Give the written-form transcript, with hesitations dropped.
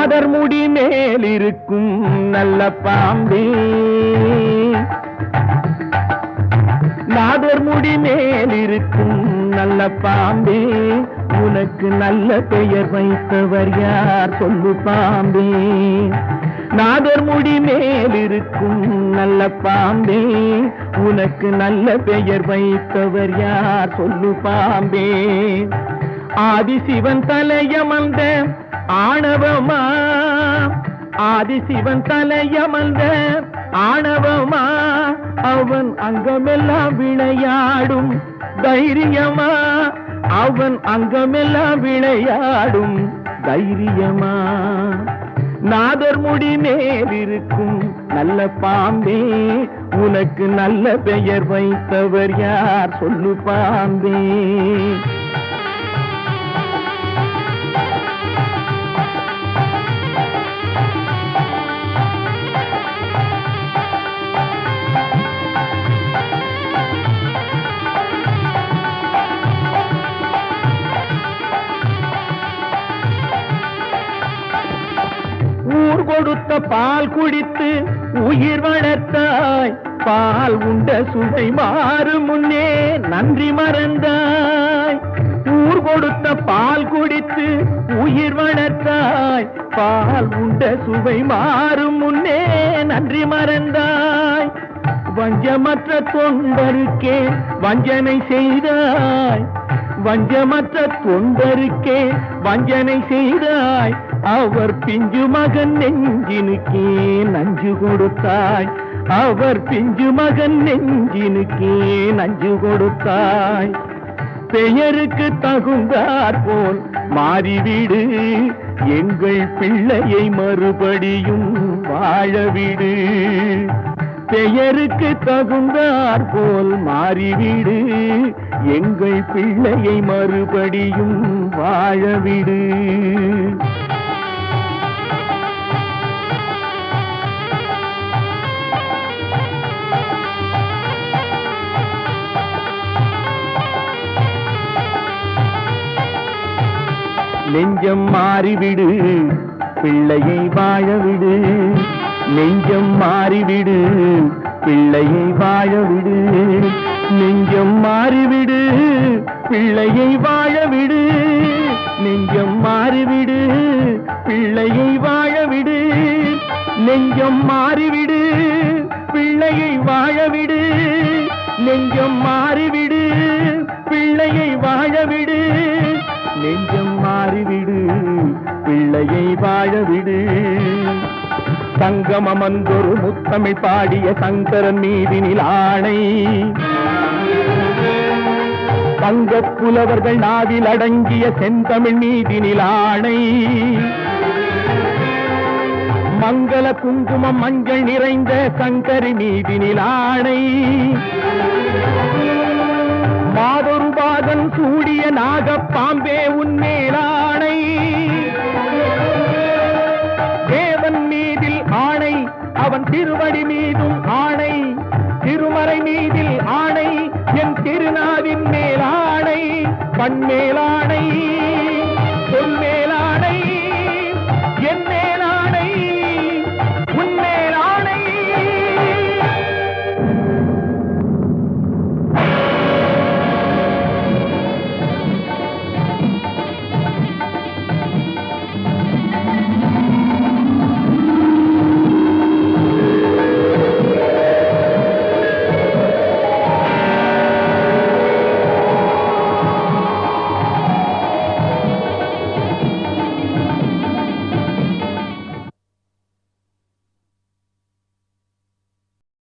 நாதர் முடி மேல் இருக்கும் நல்ல பாம்பே, நாதர் முடி மேல் இருக்கும் நல்ல பாம்பே, உனக்கு நல்ல பெயர் வைத்தவர் யார் சொல்லு பாம்பே. நாதர் முடி மேல் இருக்கும் நல்ல பாம்பே, உனக்கு நல்ல பெயர் வைத்தவர் யார் சொல்லு பாம்பே. ஆதிசிவன் தலையமர்ந்த ஆணவமா, ஆதிசிவன் தலையமர்ந்த ஆணவமா, அவன் அங்கமெல்லாம் விளையாடும் தைரியமா, அவன் அங்கமெல்லாம் விளையாடும் தைரியமா. நாதர் முடி மேல் இருக்கும் நல்ல பாம்பே, உனக்கு நல்ல பெயர் வைத்தவர் யார் சொல்லு பாம்பே. ஊர் கொடுத்த பால் குடித்து உயிர் வளர்த்தாய், பால் உண்ட சுவை மாறு முன்னே நன்றி மறந்தாய். ஊர் கொடுத்த பால் குடித்து உயிர் வளர்த்தாய், பால் உண்ட சுவை மாறு முன்னே நன்றி மறந்தாய். வஞ்சமற்ற தொண்டருக்கே வஞ்சனை செய்தாய், வஞ்சமற்ற தொண்டருக்கே வஞ்சனை செய்தாய். அவர் பிஞ்சு மகன் நெஞ்சினுக்கே நஞ்சு கொடுத்தாய், அவர் பிஞ்சு மகன் நெஞ்சினுக்கே நஞ்சு கொடுத்தாய். பெயருக்கு தகுந்தாற் போல் மாறிவிடு, எங்கள் பிள்ளையை மறுபடியும் வாழவிடு. பெயருக்கு தகுந்தாற் போல் மாறிவிடு, எங்கள் பிள்ளையை மறுபடியும் வாழவிடு. நெஞ்சம் மாறிவிடு, பிள்ளையை வாழவிடு. நெஞ்சம் மாறிவிடு, பிள்ளையை வாழவிடு. நெஞ்சம் மாறிவிடு, பிள்ளையை வாழவிடு. நெஞ்சம் மாறிவிடு, பிள்ளையை வாழவிடு. நெஞ்சம் மாறிவிடு, பிள்ளையை வாழவிடு. நெஞ்சம் மாறிவிடு, பிள்ளையை வாழவிடு. நெஞ்சம் மாறிவிடு, பிள்ளையை வாழவிடு. சங்கமமந்தொரு முத்தமிழ் பாடிய சங்கரன் மீதினில் ஆணை, தங்கப் புலவர்கள் நாவில் அடங்கிய செந்தமிழ் மீதினில் ஆணை. மங்கள குங்குமம் மஞ்சள் நிறைந்த சங்கரி மீதினில் ஆணை. மாதொரு பாதன் சூடிய நாகப்பாம்பே உன்மேலாணை. தேவன் மீதில் ஆணை, அவன் திருவடி மீதும் ஆணை. திருமறை மீதில் ஆணை, என் திருநாவின் மேலாணை. கண்மேலாணை.